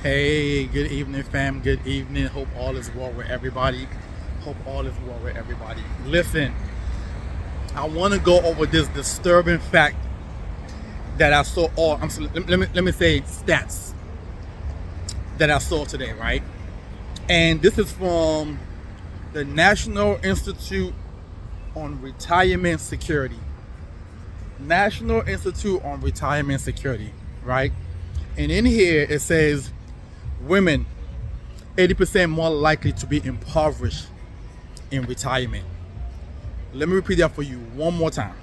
Hey, good evening, fam. Good evening. Hope all is well with everybody. Hope all is well with everybody. Listen, I want to go over this disturbing fact that I saw. Let me say stats that I saw today, right? And this is from the National Institute on Retirement Security. National Institute on Retirement Security, right? And in here it says women 80% more likely to be impoverished in retirement. Let me repeat that for you one more time.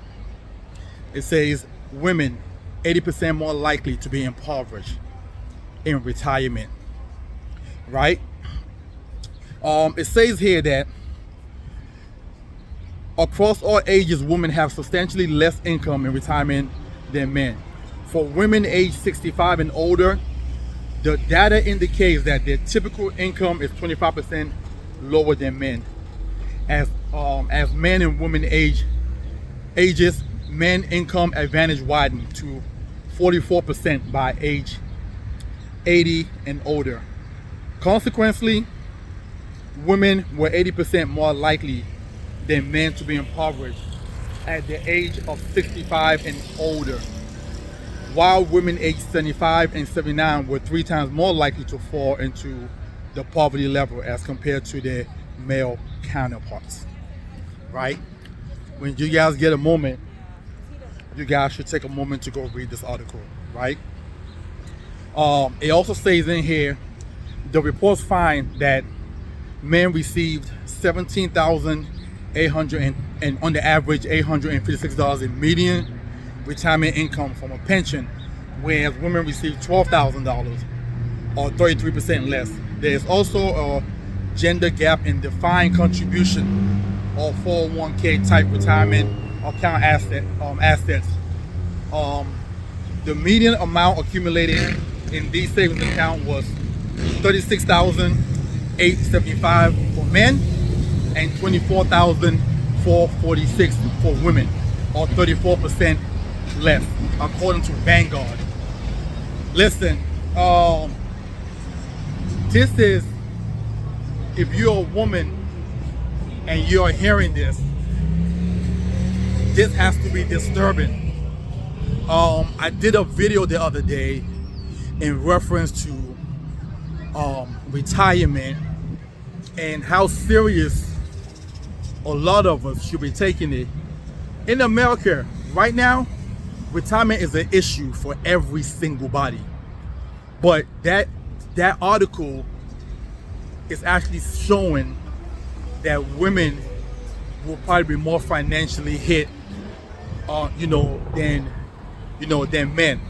It says women 80% more likely to be impoverished in retirement, right? It says here that across all ages, women have substantially less income in retirement than men. For women aged 65 and older, the data indicates that their typical income is 25% lower than men. As men and women ages, men income advantage widened to 44% by age 80 and older. Consequently, women were 80% more likely than men to be impoverished at the age of 65 and older, while women aged 75 and 79 were 3 times more likely to fall into the poverty level as compared to their male counterparts, right? When you guys get a moment, you guys should take a moment to go read this article, right? It also says in here, the reports find that men received $17,800 and on the average $856 in median retirement income from a pension, whereas women received $12,000 or 33% less. There is also a gender gap in defined contribution or 401k type retirement account assets. The median amount accumulated in these savings account was $36,875 for men and $24,446 for women, or 34% less, according to Vanguard. Listen, this is, if you're a woman and you're hearing this has to be disturbing. I did a video the other day in reference to retirement and how serious a lot of us should be taking it. In America right now, retirement is an issue for every single body. But that article is actually showing that women will probably be more financially hit, than men.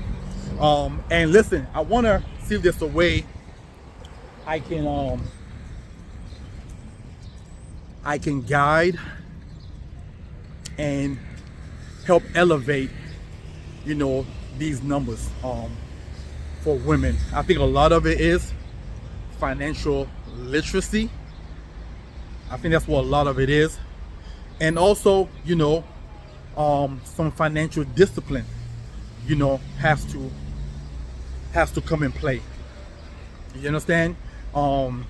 And listen, I want to see if there's a way I can guide and help elevate, these numbers for women. I think a lot of it is financial literacy. I think that's what a lot of it is. And also, some financial discipline, has to come in play. You understand? The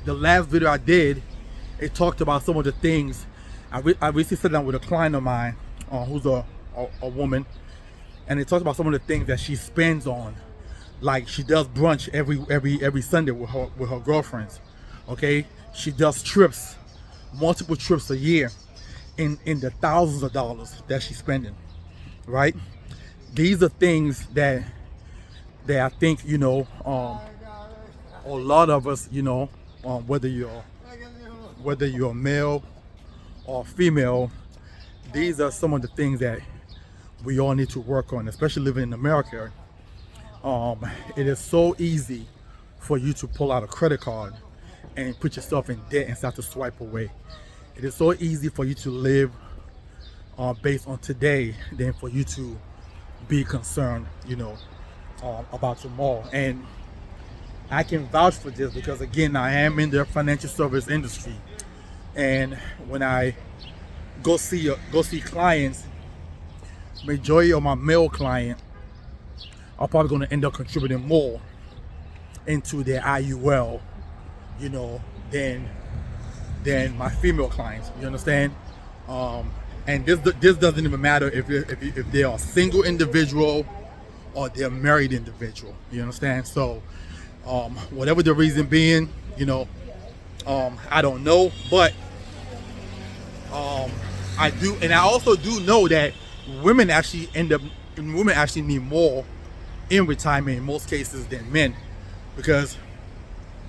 last video I did, it talked about some of the things. I recently sat down with a client of mine who's a woman, and it talked about some of the things that she spends on. Like, she does brunch every Sunday with her girlfriends. Okay, she does trips, multiple trips a year, in the thousands of dollars that she's spending. Right? These are things that I think a lot of us, whether you're male or female, these are some of the things that we all need to work on, especially living in America. It is so easy for you to pull out a credit card and put yourself in debt and start to swipe away. It is so easy for you to live based on today than for you to be concerned, about tomorrow. And I can vouch for this because, again, I am in the financial service industry, and when I go see clients, majority of my male client are probably going to end up contributing more into their IUL, you know, than my female clients. You understand? And this doesn't even matter if they are a single individual or they're a married individual. You understand? So whatever the reason being, you know, I don't know, but I do, and I also do know that women actually need more in retirement in most cases than men, because,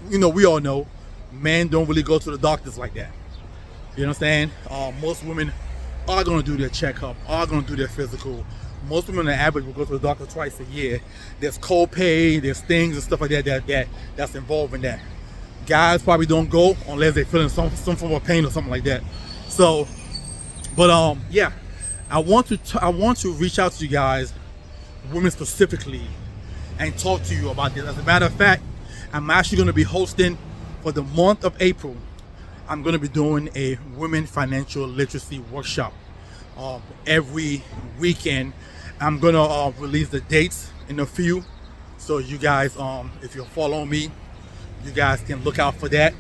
you know, we all know men don't really go to the doctors like that. You understand? Most women are going to do their checkup, are going to do their physical. Most women on average will go to the doctor twice a year. There's co-pay, there's things and stuff like that's involved in that. Guys probably don't go unless they're feeling some form of pain or something like that. So, but yeah, I want to reach out to you guys, women specifically, and talk to you about this. As a matter of fact, I'm actually going to be hosting for the month of April. I'm going to be doing a women financial literacy workshop every weekend. I'm going to release the dates in a few, so you guys, if you're following me, you guys can look out for that.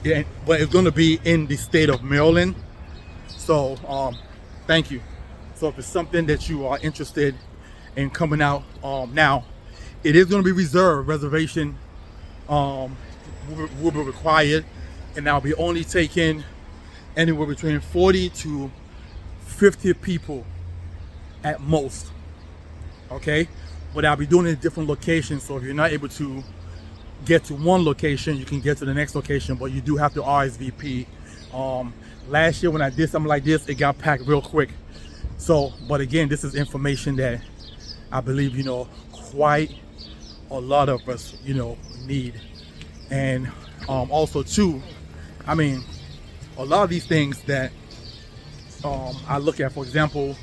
Yeah, but it's going to be in the state of Maryland. So thank you. So if it's something that you are interested in coming out, now it is going to be reserved. Reservation will be required, and I'll be only taking anywhere between 40 to 50 people at most. Okay, but I'll be doing it in different locations. So if you're not able to get to one location, you can get to the next location, but you do have to RSVP. Last year when I did something like this, it got packed real quick. So, but again, this is information that I believe, you know, quite a lot of us, you know, need. And also too, I mean, a lot of these things that I look at, for example,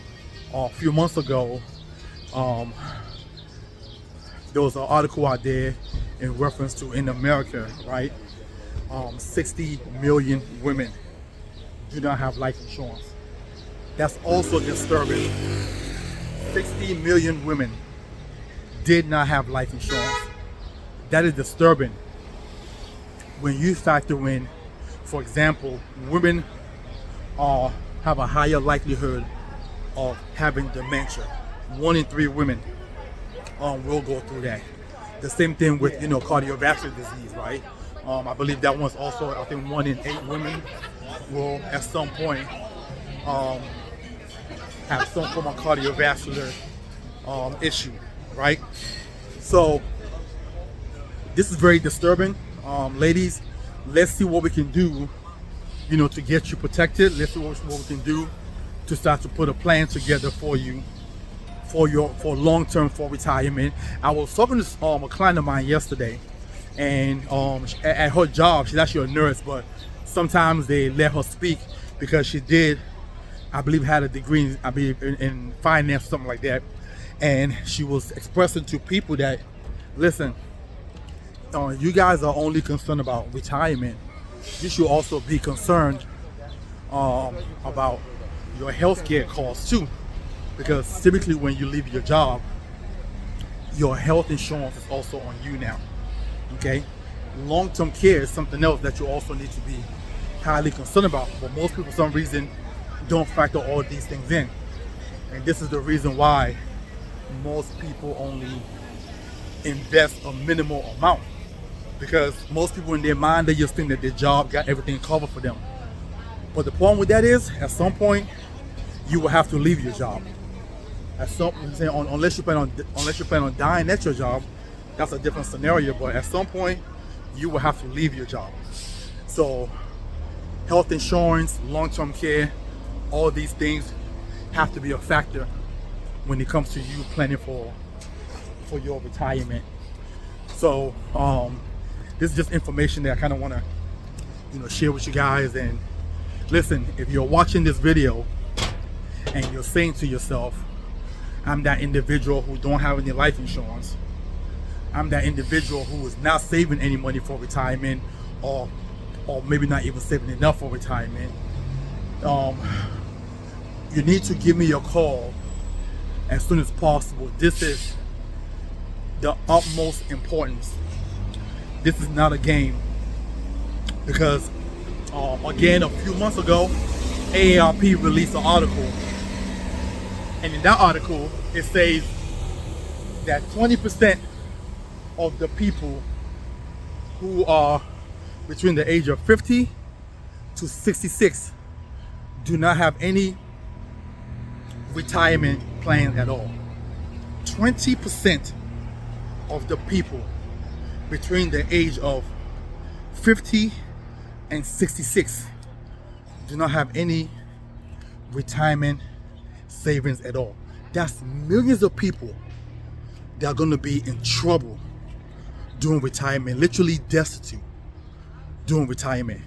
a few months ago, there was an article out there in reference to, in America, right, 60 million women do not have life insurance. That's also disturbing. 60 million women did not have life insurance. That is disturbing. When you factor in, for example, women have a higher likelihood of having dementia. 1 in 3 women will go through that. The same thing with, you know, cardiovascular disease, right? I believe that one's also, I think 1 in 8 women will at some point have some form of cardiovascular issue, right? So this is very disturbing. Ladies, let's see what we can do, you know, to get you protected. Let's see what we can do to start to put a plan together for you, for long-term, for retirement. I was talking to a client of mine yesterday, and at her job, she's actually a nurse, but sometimes they let her speak because she did, I believe, had a degree in finance, something like that. And she was expressing to people that, listen, you guys are only concerned about retirement. You should also be concerned about your healthcare costs too, because typically when you leave your job, your health insurance is also on you now. Okay, long-term care is something else that you also need to be highly concerned about, but most people for some reason don't factor all these things in, and this is the reason why most people only invest a minimal amount, because most people in their mind, they just think that their job got everything covered for them. But the problem with that is, at some point you will have to leave your job. At some, unless you plan on dying at your job, that's a different scenario, but at some point you will have to leave your job. So health insurance, long-term care, all these things have to be a factor when it comes to you planning for your retirement. So this is just information that I kind of want to, you know, share with you guys. And listen, if you're watching this video and you're saying to yourself, I'm that individual who don't have any life insurance, I'm that individual who is not saving any money for retirement, or maybe not even saving enough for retirement, you need to give me a call as soon as possible. This is the utmost importance. this is not a game, because again, a few months ago, AARP released an article, and in that article it says that 20% of the people who are between the age of 50 to 66 do not have any retirement plan at all. 20% of the people between the age of 50 and 66 do not have any retirement savings at all. That's millions of people that are going to be in trouble during retirement, literally destitute during retirement.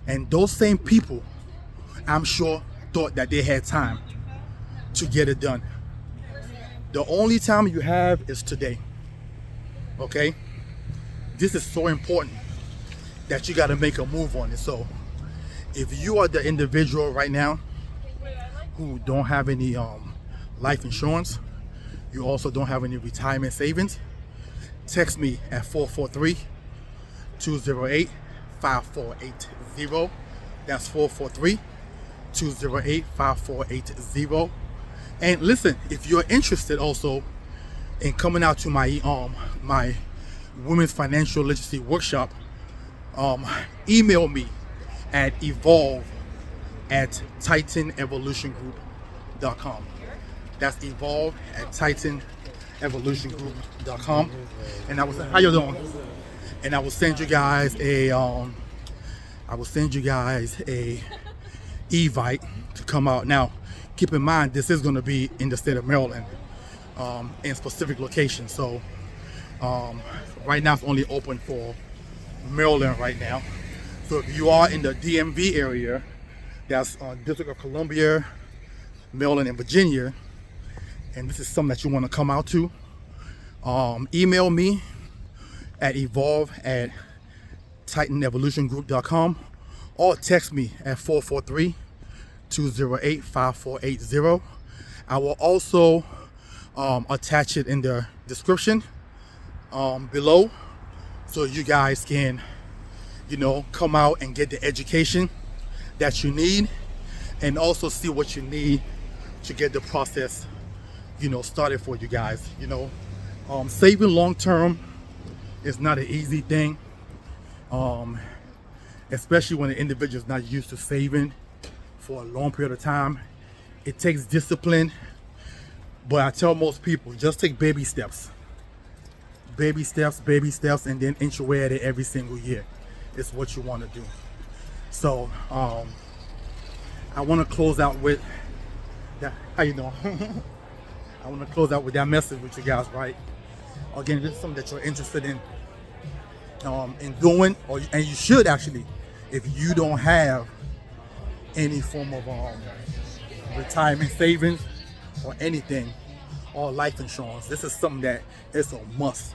And those same people, I'm sure, thought that they had time to get it done. The only time you have is today. Okay? This is so important that you got to make a move on it. So if you are the individual right now who don't have any life insurance, you also don't have any retirement savings, text me at 443-208-5480. That's 443-208-5480. And listen, if you're interested also in coming out to my my Women's Financial Literacy Workshop, email me at evolve@titanevolutiongroup.com. That's evolve@titanevolutiongroup.com. And I will say, how you doing? And I will send you guys a evite to come out. Now, keep in mind, this is going to be in the state of Maryland, in specific locations. So right now it's only open for Maryland right now. So if you are in the DMV area, that's District of Columbia, Maryland, and Virginia, and this is something that you want to come out to, email me at evolve@titanevolutiongroup.com or text me at 443-208-5480. I will also attach it in the description below, so you guys can, come out and get the education that you need, and also see what you need to get the process, started for you guys. Saving long term is not an easy thing, especially when the individual is not used to saving for a long period of time. It takes discipline, but I tell most people, just take baby steps, and then inch your way at it every single year. It's what you want to do. So I want to close out with that. How you doing? I want to close out with that message with you guys, right? Again, this is something that you're interested in doing, and you should actually, if you don't have any form of retirement savings or anything, or life insurance, this is something that is a must.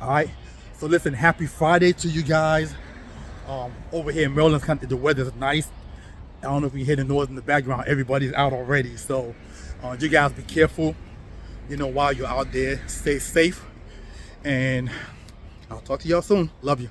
All right. So listen, happy Friday to you guys. Over here in Maryland, the weather is nice. I don't know if you hear the noise in the background. Everybody's out already. So you guys be careful, while you're out there. Stay safe. And I'll talk to y'all soon. Love you.